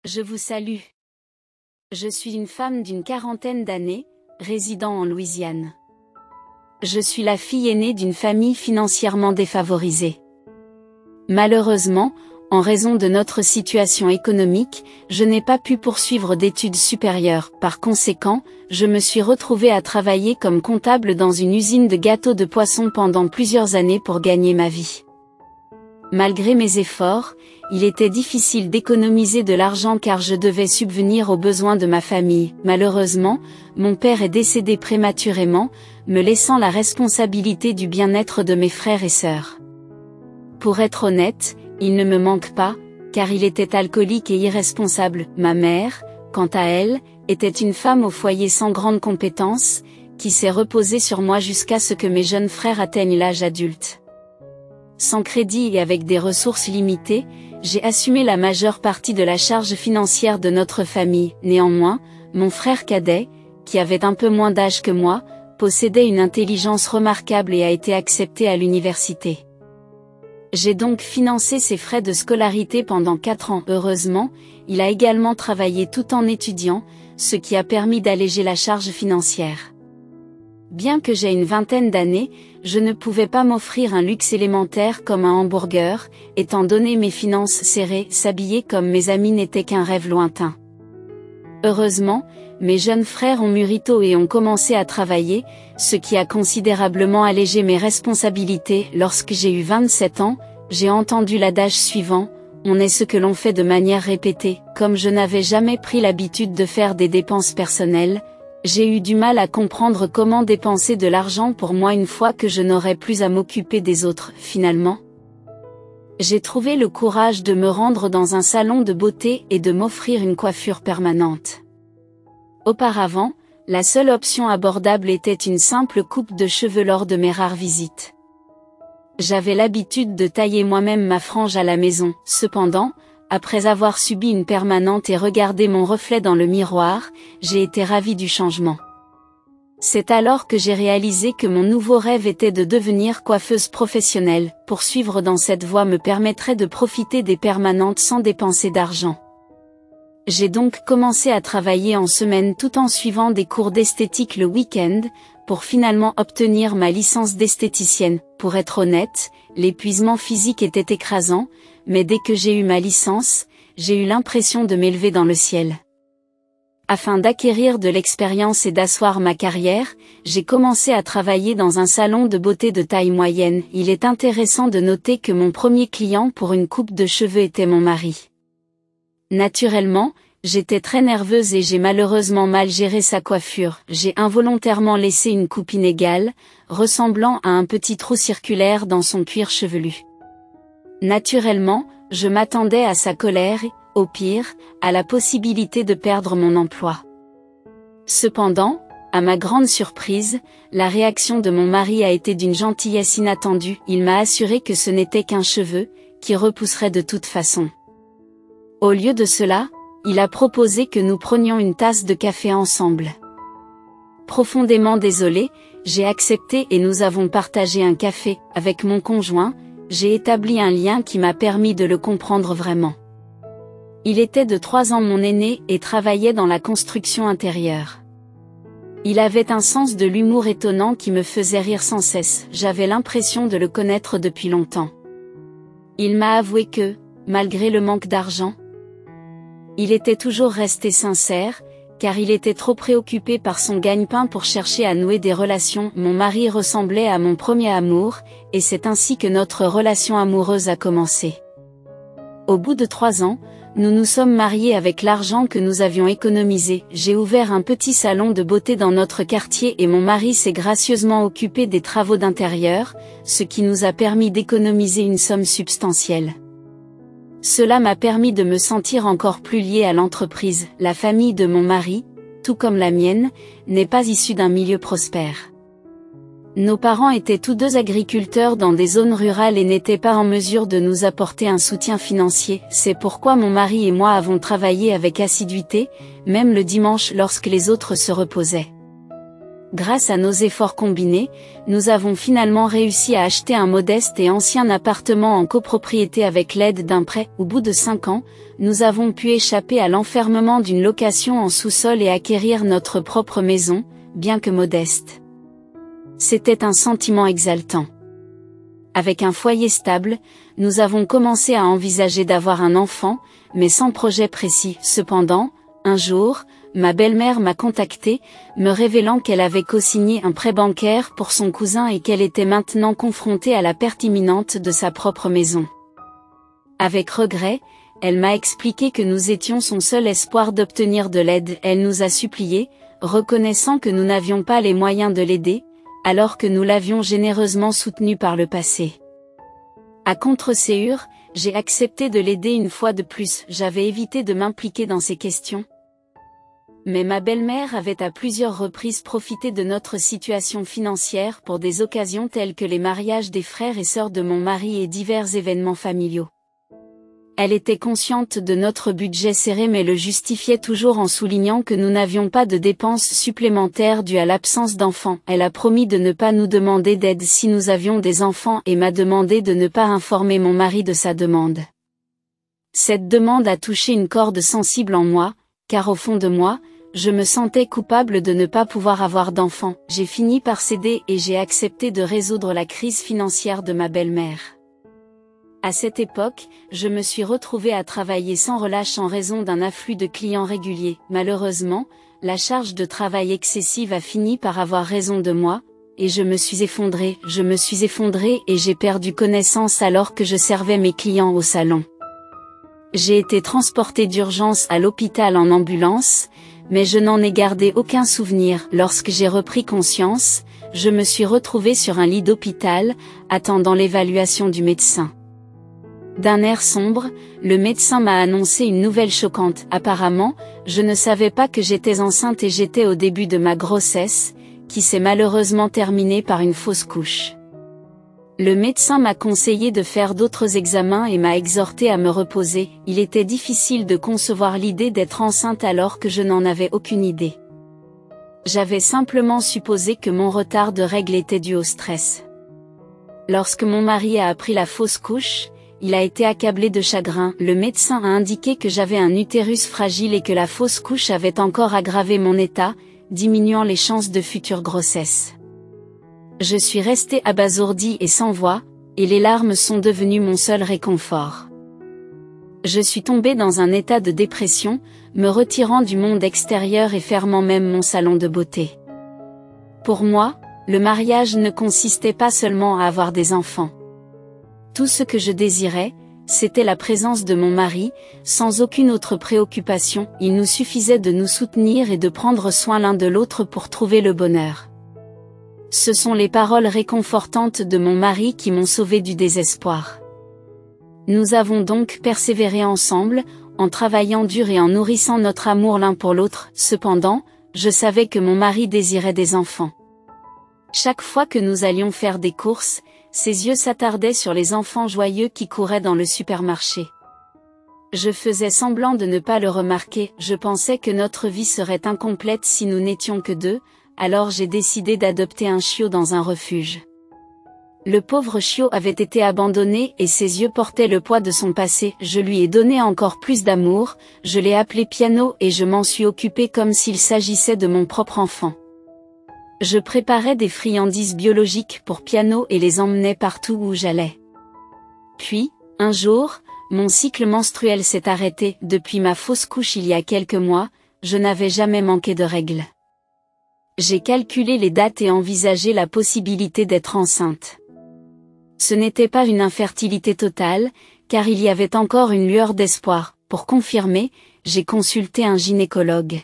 Je vous salue. Je suis une femme d'une quarantaine d'années, résidant en Louisiane. Je suis la fille aînée d'une famille financièrement défavorisée. Malheureusement, en raison de notre situation économique, je n'ai pas pu poursuivre d'études supérieures. Par conséquent, je me suis retrouvée à travailler comme comptable dans une usine de gâteaux de poisson pendant plusieurs années pour gagner ma vie. Malgré mes efforts, il était difficile d'économiser de l'argent car je devais subvenir aux besoins de ma famille. Malheureusement, mon père est décédé prématurément, me laissant la responsabilité du bien-être de mes frères et sœurs. Pour être honnête, il ne me manque pas, car il était alcoolique et irresponsable. Ma mère, quant à elle, était une femme au foyer sans grande compétence, qui s'est reposée sur moi jusqu'à ce que mes jeunes frères atteignent l'âge adulte. Sans crédit et avec des ressources limitées, j'ai assumé la majeure partie de la charge financière de notre famille. Néanmoins, mon frère cadet, qui avait un peu moins d'âge que moi, possédait une intelligence remarquable et a été accepté à l'université. J'ai donc financé ses frais de scolarité pendant 4 ans. Heureusement, il a également travaillé tout en étudiant, ce qui a permis d'alléger la charge financière. Bien que j'aie une vingtaine d'années, je ne pouvais pas m'offrir un luxe élémentaire comme un hamburger, étant donné mes finances serrées. S'habiller comme mes amis n'était qu'un rêve lointain. Heureusement, mes jeunes frères ont mûri tôt et ont commencé à travailler, ce qui a considérablement allégé mes responsabilités. Lorsque j'ai eu 27 ans, j'ai entendu l'adage suivant: on est ce que l'on fait de manière répétée. Comme je n'avais jamais pris l'habitude de faire des dépenses personnelles, j'ai eu du mal à comprendre comment dépenser de l'argent pour moi une fois que je n'aurais plus à m'occuper des autres. Finalement, j'ai trouvé le courage de me rendre dans un salon de beauté et de m'offrir une coiffure permanente. Auparavant, la seule option abordable était une simple coupe de cheveux lors de mes rares visites. J'avais l'habitude de tailler moi-même ma frange à la maison. Cependant, après avoir subi une permanente et regardé mon reflet dans le miroir, j'ai été ravie du changement. C'est alors que j'ai réalisé que mon nouveau rêve était de devenir coiffeuse professionnelle. Poursuivre dans cette voie me permettrait de profiter des permanentes sans dépenser d'argent. J'ai donc commencé à travailler en semaine tout en suivant des cours d'esthétique le week-end, pour finalement obtenir ma licence d'esthéticienne. Pour être honnête, l'épuisement physique était écrasant, mais dès que j'ai eu ma licence, j'ai eu l'impression de m'élever dans le ciel. Afin d'acquérir de l'expérience et d'asseoir ma carrière, j'ai commencé à travailler dans un salon de beauté de taille moyenne. Il est intéressant de noter que mon premier client pour une coupe de cheveux était mon mari. Naturellement, j'étais très nerveuse et j'ai malheureusement mal géré sa coiffure. J'ai involontairement laissé une coupe inégale, ressemblant à un petit trou circulaire dans son cuir chevelu. Naturellement, je m'attendais à sa colère et, au pire, à la possibilité de perdre mon emploi. Cependant, à ma grande surprise, la réaction de mon mari a été d'une gentillesse inattendue. Il m'a assuré que ce n'était qu'un cheveu, qui repousserait de toute façon. Au lieu de cela, il a proposé que nous prenions une tasse de café ensemble. Profondément désolée, j'ai accepté et nous avons partagé un café. Avec mon conjoint, j'ai établi un lien qui m'a permis de le comprendre vraiment. Il était de 3 ans mon aîné et travaillait dans la construction intérieure. Il avait un sens de l'humour étonnant qui me faisait rire sans cesse. J'avais l'impression de le connaître depuis longtemps. Il m'a avoué que, malgré le manque d'argent, il était toujours resté sincère, car il était trop préoccupé par son gagne-pain pour chercher à nouer des relations. Mon mari ressemblait à mon premier amour, et c'est ainsi que notre relation amoureuse a commencé. Au bout de 3 ans, nous nous sommes mariés avec l'argent que nous avions économisé. J'ai ouvert un petit salon de beauté dans notre quartier et mon mari s'est gracieusement occupé des travaux d'intérieur, ce qui nous a permis d'économiser une somme substantielle. Cela m'a permis de me sentir encore plus liée à l'entreprise. La famille de mon mari, tout comme la mienne, n'est pas issue d'un milieu prospère. Nos parents étaient tous deux agriculteurs dans des zones rurales et n'étaient pas en mesure de nous apporter un soutien financier. C'est pourquoi mon mari et moi avons travaillé avec assiduité, même le dimanche lorsque les autres se reposaient. Grâce à nos efforts combinés, nous avons finalement réussi à acheter un modeste et ancien appartement en copropriété avec l'aide d'un prêt. Au bout de 5 ans, nous avons pu échapper à l'enfermement d'une location en sous-sol et acquérir notre propre maison, bien que modeste. C'était un sentiment exaltant. Avec un foyer stable, nous avons commencé à envisager d'avoir un enfant, mais sans projet précis. Cependant, un jour, ma belle-mère m'a contacté, me révélant qu'elle avait co-signé un prêt bancaire pour son cousin et qu'elle était maintenant confrontée à la perte imminente de sa propre maison. Avec regret, elle m'a expliqué que nous étions son seul espoir d'obtenir de l'aide. Elle nous a supplié, reconnaissant que nous n'avions pas les moyens de l'aider, alors que nous l'avions généreusement soutenue par le passé. À contre-séure, j'ai accepté de l'aider une fois de plus. J'avais évité de m'impliquer dans ces questions. Mais ma belle-mère avait à plusieurs reprises profité de notre situation financière pour des occasions telles que les mariages des frères et sœurs de mon mari et divers événements familiaux. Elle était consciente de notre budget serré mais le justifiait toujours en soulignant que nous n'avions pas de dépenses supplémentaires dues à l'absence d'enfants. Elle a promis de ne pas nous demander d'aide si nous avions des enfants et m'a demandé de ne pas informer mon mari de sa demande. Cette demande a touché une corde sensible en moi, car au fond de moi, je me sentais coupable de ne pas pouvoir avoir d'enfants. J'ai fini par céder et j'ai accepté de résoudre la crise financière de ma belle-mère. À cette époque, je me suis retrouvée à travailler sans relâche en raison d'un afflux de clients réguliers. Malheureusement, la charge de travail excessive a fini par avoir raison de moi, et je me suis effondrée et j'ai perdu connaissance alors que je servais mes clients au salon. J'ai été transportée d'urgence à l'hôpital en ambulance, mais je n'en ai gardé aucun souvenir. Lorsque j'ai repris conscience, je me suis retrouvée sur un lit d'hôpital, attendant l'évaluation du médecin. D'un air sombre, le médecin m'a annoncé une nouvelle choquante. Apparemment, je ne savais pas que j'étais enceinte et j'étais au début de ma grossesse, qui s'est malheureusement terminée par une fausse couche. Le médecin m'a conseillé de faire d'autres examens et m'a exhorté à me reposer. Il était difficile de concevoir l'idée d'être enceinte alors que je n'en avais aucune idée. J'avais simplement supposé que mon retard de règles était dû au stress. Lorsque mon mari a appris la fausse couche, il a été accablé de chagrin. Le médecin a indiqué que j'avais un utérus fragile et que la fausse couche avait encore aggravé mon état, diminuant les chances de future grossesse. Je suis restée abasourdie et sans voix, et les larmes sont devenues mon seul réconfort. Je suis tombée dans un état de dépression, me retirant du monde extérieur et fermant même mon salon de beauté. Pour moi, le mariage ne consistait pas seulement à avoir des enfants. Tout ce que je désirais, c'était la présence de mon mari, sans aucune autre préoccupation. Il nous suffisait de nous soutenir et de prendre soin l'un de l'autre pour trouver le bonheur. Ce sont les paroles réconfortantes de mon mari qui m'ont sauvée du désespoir. Nous avons donc persévéré ensemble, en travaillant dur et en nourrissant notre amour l'un pour l'autre. Cependant, je savais que mon mari désirait des enfants. Chaque fois que nous allions faire des courses, ses yeux s'attardaient sur les enfants joyeux qui couraient dans le supermarché. Je faisais semblant de ne pas le remarquer. Je pensais que notre vie serait incomplète si nous n'étions que deux, alors j'ai décidé d'adopter un chiot dans un refuge. Le pauvre chiot avait été abandonné et ses yeux portaient le poids de son passé. Je lui ai donné encore plus d'amour, je l'ai appelé Piano et je m'en suis occupée comme s'il s'agissait de mon propre enfant. Je préparais des friandises biologiques pour Piano et les emmenais partout où j'allais. Puis, un jour, mon cycle menstruel s'est arrêté. Depuis ma fausse couche il y a quelques mois, je n'avais jamais manqué de règles. J'ai calculé les dates et envisagé la possibilité d'être enceinte. Ce n'était pas une infertilité totale, car il y avait encore une lueur d'espoir. Pour confirmer, j'ai consulté un gynécologue.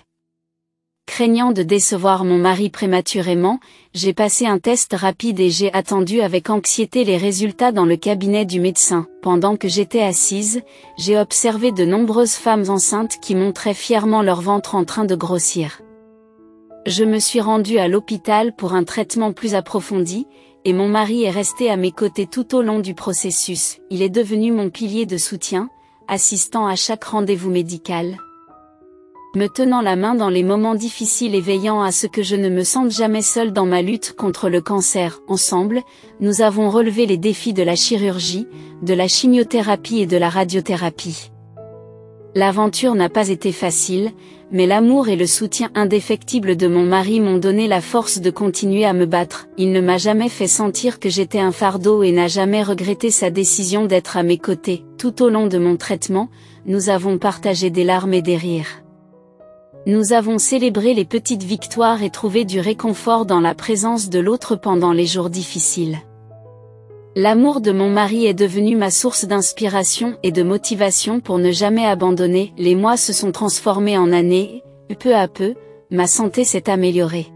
Craignant de décevoir mon mari prématurément, j'ai passé un test rapide et j'ai attendu avec anxiété les résultats dans le cabinet du médecin. Pendant que j'étais assise, j'ai observé de nombreuses femmes enceintes qui montraient fièrement leur ventre en train de grossir. Je me suis rendue à l'hôpital pour un traitement plus approfondi, et mon mari est resté à mes côtés tout au long du processus. Il est devenu mon pilier de soutien, assistant à chaque rendez-vous médical. me tenant la main dans les moments difficiles et veillant à ce que je ne me sente jamais seule dans ma lutte contre le cancer. Ensemble, nous avons relevé les défis de la chirurgie, de la chimiothérapie et de la radiothérapie. L'aventure n'a pas été facile, mais l'amour et le soutien indéfectible de mon mari m'ont donné la force de continuer à me battre. Il ne m'a jamais fait sentir que j'étais un fardeau et n'a jamais regretté sa décision d'être à mes côtés. Tout au long de mon traitement, nous avons partagé des larmes et des rires. Nous avons célébré les petites victoires et trouvé du réconfort dans la présence de l'autre pendant les jours difficiles. L'amour de mon mari est devenu ma source d'inspiration et de motivation pour ne jamais abandonner. Les mois se sont transformés en années, et peu à peu, ma santé s'est améliorée.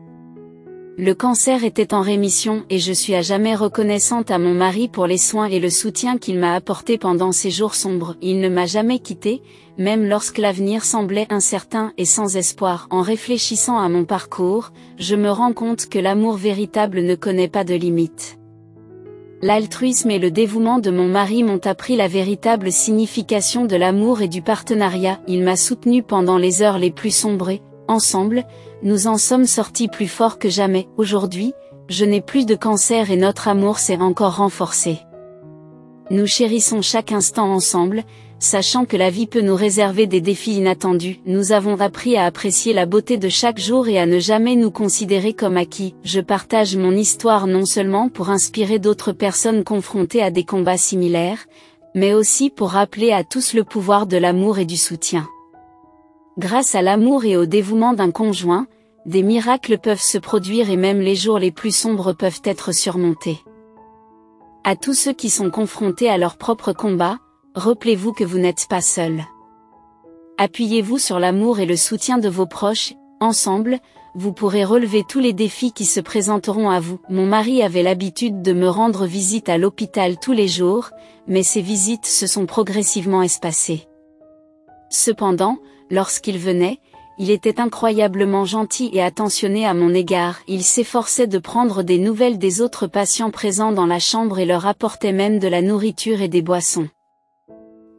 Le cancer était en rémission et je suis à jamais reconnaissante à mon mari pour les soins et le soutien qu'il m'a apporté pendant ces jours sombres. Il ne m'a jamais quittée, même lorsque l'avenir semblait incertain et sans espoir. En réfléchissant à mon parcours, je me rends compte que l'amour véritable ne connaît pas de limites. L'altruisme et le dévouement de mon mari m'ont appris la véritable signification de l'amour et du partenariat. Il m'a soutenue pendant les heures les plus sombres et, ensemble, nous en sommes sortis plus forts que jamais. Aujourd'hui, je n'ai plus de cancer et notre amour s'est encore renforcé. Nous chérissons chaque instant ensemble, sachant que la vie peut nous réserver des défis inattendus. Nous avons appris à apprécier la beauté de chaque jour et à ne jamais nous considérer comme acquis. Je partage mon histoire non seulement pour inspirer d'autres personnes confrontées à des combats similaires, mais aussi pour rappeler à tous le pouvoir de l'amour et du soutien. Grâce à l'amour et au dévouement d'un conjoint, des miracles peuvent se produire et même les jours les plus sombres peuvent être surmontés. À tous ceux qui sont confrontés à leur propre combat, rappelez-vous que vous n'êtes pas seul. Appuyez-vous sur l'amour et le soutien de vos proches, ensemble, vous pourrez relever tous les défis qui se présenteront à vous. Mon mari avait l'habitude de me rendre visite à l'hôpital tous les jours, mais ces visites se sont progressivement espacées. Cependant, lorsqu'il venait, il était incroyablement gentil et attentionné à mon égard. Il s'efforçait de prendre des nouvelles des autres patients présents dans la chambre et leur apportait même de la nourriture et des boissons.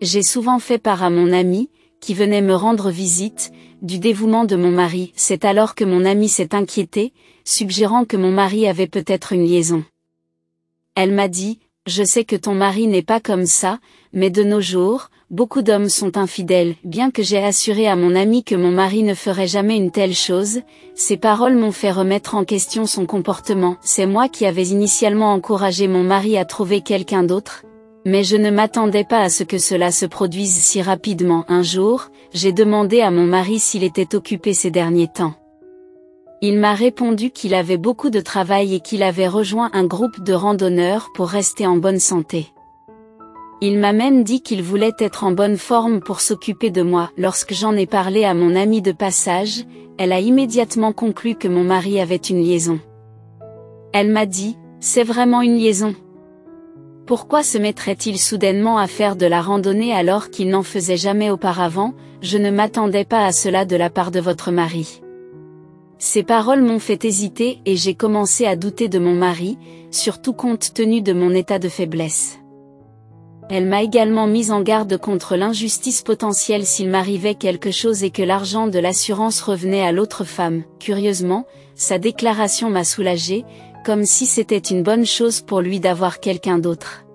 J'ai souvent fait part à mon amie, qui venait me rendre visite, du dévouement de mon mari. C'est alors que mon amie s'est inquiétée, suggérant que mon mari avait peut-être une liaison. Elle m'a dit, « Je sais que ton mari n'est pas comme ça, mais de nos jours, beaucoup d'hommes sont infidèles. » Bien que j'ai assuré à mon amie que mon mari ne ferait jamais une telle chose, ces paroles m'ont fait remettre en question son comportement. C'est moi qui avais initialement encouragé mon mari à trouver quelqu'un d'autre, mais je ne m'attendais pas à ce que cela se produise si rapidement. Un jour, j'ai demandé à mon mari s'il était occupé ces derniers temps. Il m'a répondu qu'il avait beaucoup de travail et qu'il avait rejoint un groupe de randonneurs pour rester en bonne santé. Il m'a même dit qu'il voulait être en bonne forme pour s'occuper de moi. Lorsque j'en ai parlé à mon amie de passage, elle a immédiatement conclu que mon mari avait une liaison. Elle m'a dit, « C'est vraiment une liaison. Pourquoi se mettrait-il soudainement à faire de la randonnée alors qu'il n'en faisait jamais auparavant? Je ne m'attendais pas à cela de la part de votre mari. » Ces paroles m'ont fait hésiter et j'ai commencé à douter de mon mari, surtout compte tenu de mon état de faiblesse. Elle m'a également mise en garde contre l'injustice potentielle s'il m'arrivait quelque chose et que l'argent de l'assurance revenait à l'autre femme. Curieusement, sa déclaration m'a soulagée, comme si c'était une bonne chose pour lui d'avoir quelqu'un d'autre.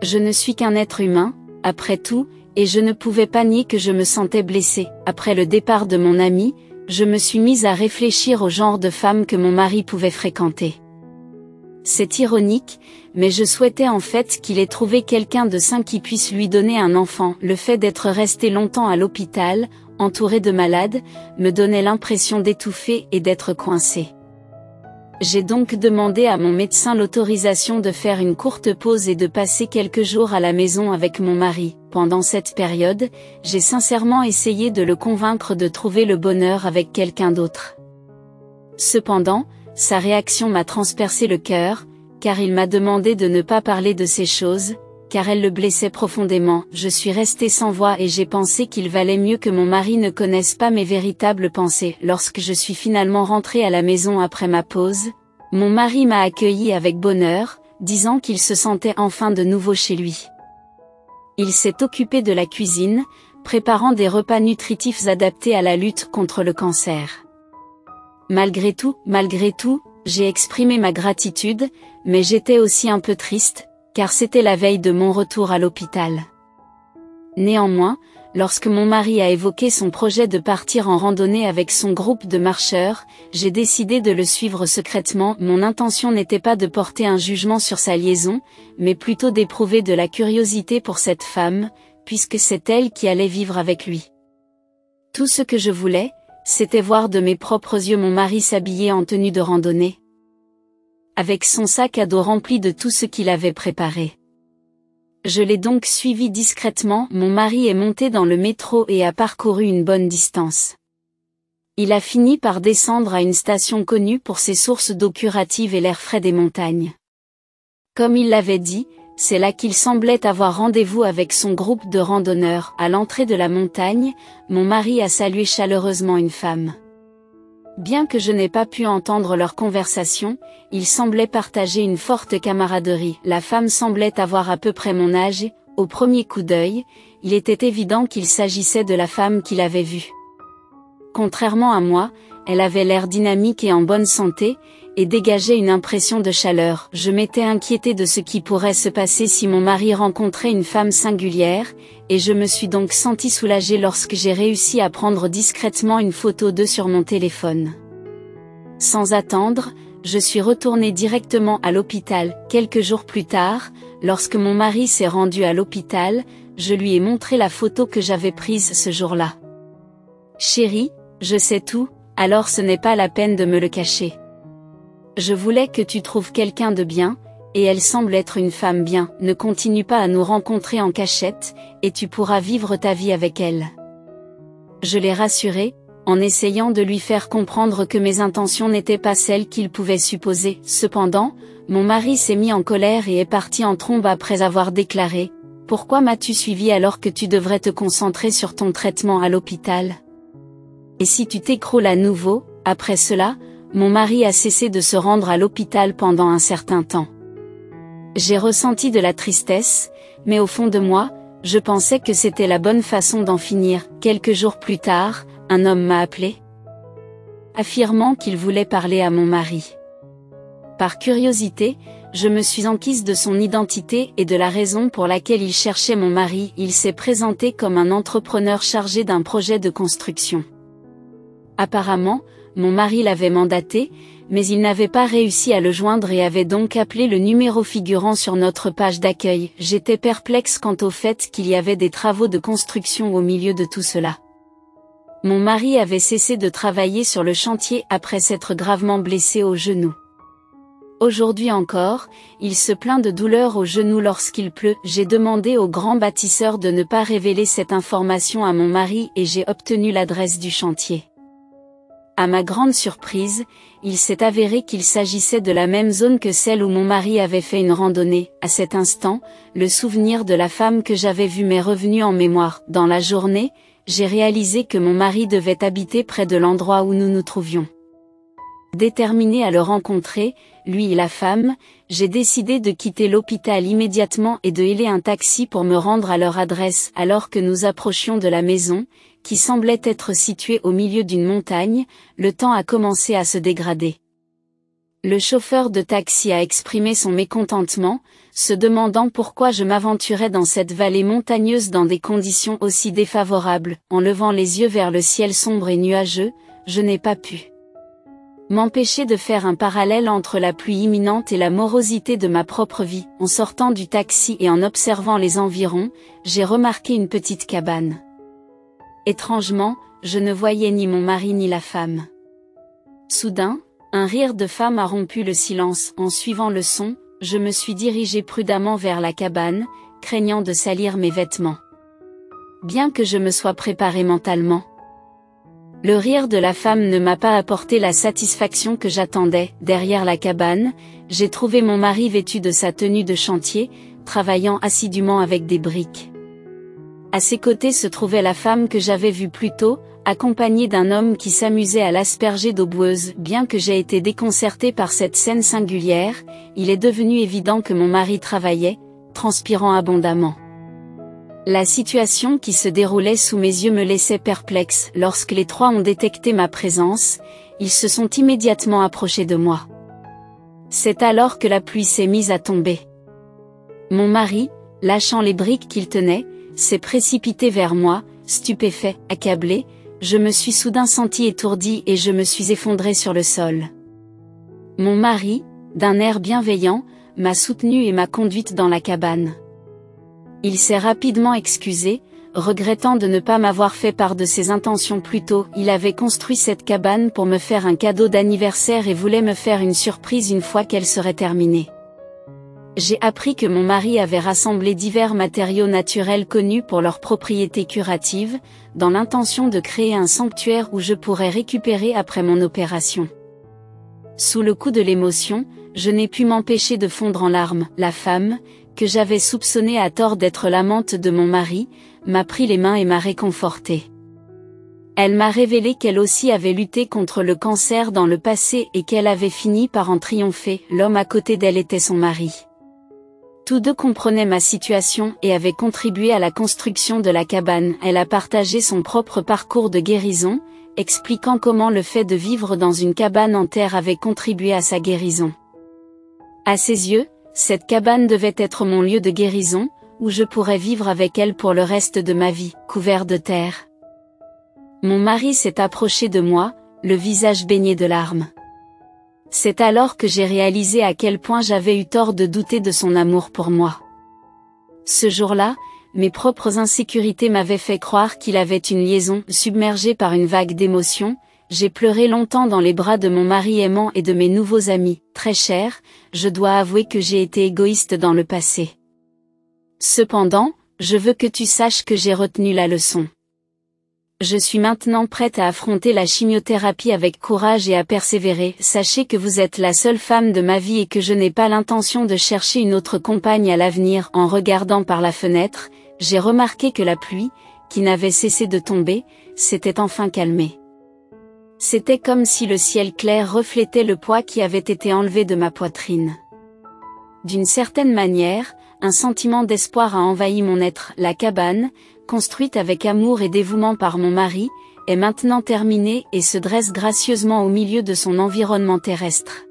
Je ne suis qu'un être humain, après tout, et je ne pouvais pas nier que je me sentais blessée. Après le départ de mon ami, je me suis mise à réfléchir au genre de femme que mon mari pouvait fréquenter. C'est ironique, mais je souhaitais en fait qu'il ait trouvé quelqu'un de sain qui puisse lui donner un enfant. Le fait d'être resté longtemps à l'hôpital, entouré de malades, me donnait l'impression d'étouffer et d'être coincée. J'ai donc demandé à mon médecin l'autorisation de faire une courte pause et de passer quelques jours à la maison avec mon mari. Pendant cette période, j'ai sincèrement essayé de le convaincre de trouver le bonheur avec quelqu'un d'autre. Cependant, sa réaction m'a transpercé le cœur, car il m'a demandé de ne pas parler de ces choses, car elles le blessaient profondément. Je suis restée sans voix et j'ai pensé qu'il valait mieux que mon mari ne connaisse pas mes véritables pensées. Lorsque je suis finalement rentrée à la maison après ma pause, mon mari m'a accueillie avec bonheur, disant qu'il se sentait enfin de nouveau chez lui. Il s'est occupé de la cuisine, préparant des repas nutritifs adaptés à la lutte contre le cancer. Malgré tout, j'ai exprimé ma gratitude, mais j'étais aussi un peu triste, car c'était la veille de mon retour à l'hôpital. Néanmoins, lorsque mon mari a évoqué son projet de partir en randonnée avec son groupe de marcheurs, j'ai décidé de le suivre secrètement. Mon intention n'était pas de porter un jugement sur sa liaison, mais plutôt d'éprouver de la curiosité pour cette femme, puisque c'est elle qui allait vivre avec lui. Tout ce que je voulais, c'était voir de mes propres yeux mon mari s'habiller en tenue de randonnée, avec son sac à dos rempli de tout ce qu'il avait préparé. Je l'ai donc suivi discrètement. Mon mari est monté dans le métro et a parcouru une bonne distance. Il a fini par descendre à une station connue pour ses sources d'eau curative et l'air frais des montagnes. Comme il l'avait dit, c'est là qu'il semblait avoir rendez-vous avec son groupe de randonneurs. À l'entrée de la montagne, mon mari a salué chaleureusement une femme. Bien que je n'ai pas pu entendre leur conversation, ils semblaient partager une forte camaraderie. La femme semblait avoir à peu près mon âge et, au premier coup d'œil, il était évident qu'il s'agissait de la femme qu'il avait vue. Contrairement à moi, elle avait l'air dynamique et en bonne santé, et dégageait une impression de chaleur. Je m'étais inquiétée de ce qui pourrait se passer si mon mari rencontrait une femme singulière, et je me suis donc sentie soulagée lorsque j'ai réussi à prendre discrètement une photo d'eux sur mon téléphone. Sans attendre, je suis retournée directement à l'hôpital. Quelques jours plus tard, lorsque mon mari s'est rendu à l'hôpital, je lui ai montré la photo que j'avais prise ce jour-là. « Chérie, je sais tout, alors ce n'est pas la peine de me le cacher. Je voulais que tu trouves quelqu'un de bien, et elle semble être une femme bien. Ne continue pas à nous rencontrer en cachette, et tu pourras vivre ta vie avec elle. » Je l'ai rassuré, en essayant de lui faire comprendre que mes intentions n'étaient pas celles qu'il pouvait supposer. Cependant, mon mari s'est mis en colère et est parti en trombe après avoir déclaré « Pourquoi m'as-tu suivi alors que tu devrais te concentrer sur ton traitement à l'hôpital ? Et si tu t'écroules à nouveau ?» Après cela, mon mari a cessé de se rendre à l'hôpital pendant un certain temps. J'ai ressenti de la tristesse, mais au fond de moi, je pensais que c'était la bonne façon d'en finir. Quelques jours plus tard, un homme m'a appelé, affirmant qu'il voulait parler à mon mari. Par curiosité, je me suis enquise de son identité et de la raison pour laquelle il cherchait mon mari. Il s'est présenté comme un entrepreneur chargé d'un projet de construction. Apparemment, mon mari l'avait mandaté, mais il n'avait pas réussi à le joindre et avait donc appelé le numéro figurant sur notre page d'accueil. J'étais perplexe quant au fait qu'il y avait des travaux de construction au milieu de tout cela. Mon mari avait cessé de travailler sur le chantier après s'être gravement blessé au genou. Aujourd'hui encore, il se plaint de douleurs au genou lorsqu'il pleut. J'ai demandé au grand bâtisseur de ne pas révéler cette information à mon mari et j'ai obtenu l'adresse du chantier. À ma grande surprise, il s'est avéré qu'il s'agissait de la même zone que celle où mon mari avait fait une randonnée. À cet instant, le souvenir de la femme que j'avais vue m'est revenu en mémoire. Dans la journée, j'ai réalisé que mon mari devait habiter près de l'endroit où nous nous trouvions. Déterminé à le rencontrer, lui et la femme, j'ai décidé de quitter l'hôpital immédiatement et de héler un taxi pour me rendre à leur adresse. Alors que nous approchions de la maison, qui semblait être située au milieu d'une montagne, le temps a commencé à se dégrader. Le chauffeur de taxi a exprimé son mécontentement, se demandant pourquoi je m'aventurais dans cette vallée montagneuse dans des conditions aussi défavorables. En levant les yeux vers le ciel sombre et nuageux, je n'ai pas pu m'empêcher de faire un parallèle entre la pluie imminente et la morosité de ma propre vie. En sortant du taxi et en observant les environs, j'ai remarqué une petite cabane. Étrangement, je ne voyais ni mon mari ni la femme. Soudain, un rire de femme a rompu le silence. En suivant le son, je me suis dirigée prudemment vers la cabane, craignant de salir mes vêtements. Bien que je me sois préparée mentalement, le rire de la femme ne m'a pas apporté la satisfaction que j'attendais. Derrière la cabane, j'ai trouvé mon mari vêtu de sa tenue de chantier, travaillant assidûment avec des briques. À ses côtés se trouvait la femme que j'avais vue plus tôt, accompagnée d'un homme qui s'amusait à l'asperger d'eau boueuse. Bien que j'aie été déconcertée par cette scène singulière, il est devenu évident que mon mari travaillait, transpirant abondamment. La situation qui se déroulait sous mes yeux me laissait perplexe. Lorsque les trois ont détecté ma présence, ils se sont immédiatement approchés de moi. C'est alors que la pluie s'est mise à tomber. Mon mari, lâchant les briques qu'il tenait, s'est précipité vers moi, stupéfait, accablé. Je me suis soudain senti étourdi et je me suis effondré sur le sol. Mon mari, d'un air bienveillant, m'a soutenu et m'a conduite dans la cabane. Il s'est rapidement excusé, regrettant de ne pas m'avoir fait part de ses intentions plus tôt. Il avait construit cette cabane pour me faire un cadeau d'anniversaire et voulait me faire une surprise une fois qu'elle serait terminée. J'ai appris que mon mari avait rassemblé divers matériaux naturels connus pour leurs propriétés curatives, dans l'intention de créer un sanctuaire où je pourrais récupérer après mon opération. Sous le coup de l'émotion, je n'ai pu m'empêcher de fondre en larmes. La femme, que j'avais soupçonnée à tort d'être l'amante de mon mari, m'a pris les mains et m'a réconfortée. Elle m'a révélé qu'elle aussi avait lutté contre le cancer dans le passé et qu'elle avait fini par en triompher. L'homme à côté d'elle était son mari. Tous deux comprenaient ma situation et avaient contribué à la construction de la cabane. Elle a partagé son propre parcours de guérison, expliquant comment le fait de vivre dans une cabane en terre avait contribué à sa guérison. À ses yeux, cette cabane devait être mon lieu de guérison, où je pourrais vivre avec elle pour le reste de ma vie, couvert de terre. Mon mari s'est approché de moi, le visage baigné de larmes. C'est alors que j'ai réalisé à quel point j'avais eu tort de douter de son amour pour moi. Ce jour-là, mes propres insécurités m'avaient fait croire qu'il avait une liaison. Submergée par une vague d'émotions, j'ai pleuré longtemps dans les bras de mon mari aimant et de mes nouveaux amis. Très chers, je dois avouer que j'ai été égoïste dans le passé. Cependant, je veux que tu saches que j'ai retenu la leçon. Je suis maintenant prête à affronter la chimiothérapie avec courage et à persévérer. Sachez que vous êtes la seule femme de ma vie et que je n'ai pas l'intention de chercher une autre compagne à l'avenir. En regardant par la fenêtre, j'ai remarqué que la pluie, qui n'avait cessé de tomber, s'était enfin calmée. C'était comme si le ciel clair reflétait le poids qui avait été enlevé de ma poitrine. D'une certaine manière, un sentiment d'espoir a envahi mon être. La cabane, construite avec amour et dévouement par mon mari, est maintenant terminée et se dresse gracieusement au milieu de son environnement terrestre.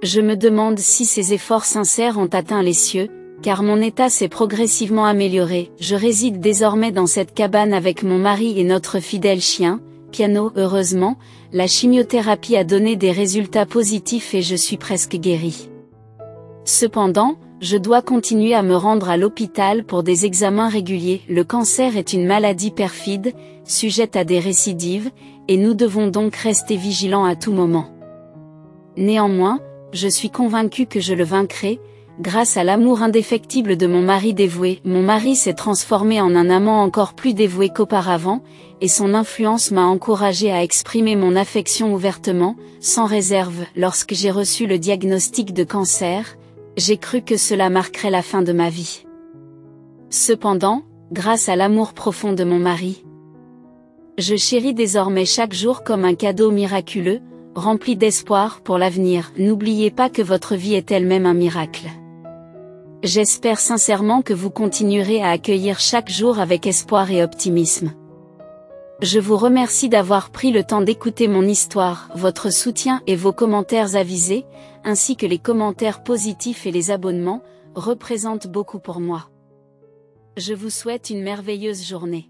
Je me demande si ces efforts sincères ont atteint les cieux, car mon état s'est progressivement amélioré. Je réside désormais dans cette cabane avec mon mari et notre fidèle chien, Piano. Heureusement, la chimiothérapie a donné des résultats positifs et je suis presque guérie. Cependant, je dois continuer à me rendre à l'hôpital pour des examens réguliers. Le cancer est une maladie perfide, sujette à des récidives, et nous devons donc rester vigilants à tout moment. Néanmoins, je suis convaincue que je le vaincrai, grâce à l'amour indéfectible de mon mari dévoué. Mon mari s'est transformé en un amant encore plus dévoué qu'auparavant, et son influence m'a encouragée à exprimer mon affection ouvertement, sans réserve. Lorsque j'ai reçu le diagnostic de cancer, j'ai cru que cela marquerait la fin de ma vie. Cependant, grâce à l'amour profond de mon mari, je chéris désormais chaque jour comme un cadeau miraculeux, rempli d'espoir pour l'avenir. N'oubliez pas que votre vie est elle-même un miracle. J'espère sincèrement que vous continuerez à accueillir chaque jour avec espoir et optimisme. Je vous remercie d'avoir pris le temps d'écouter mon histoire. Votre soutien et vos commentaires avisés, ainsi que les commentaires positifs et les abonnements, représentent beaucoup pour moi. Je vous souhaite une merveilleuse journée.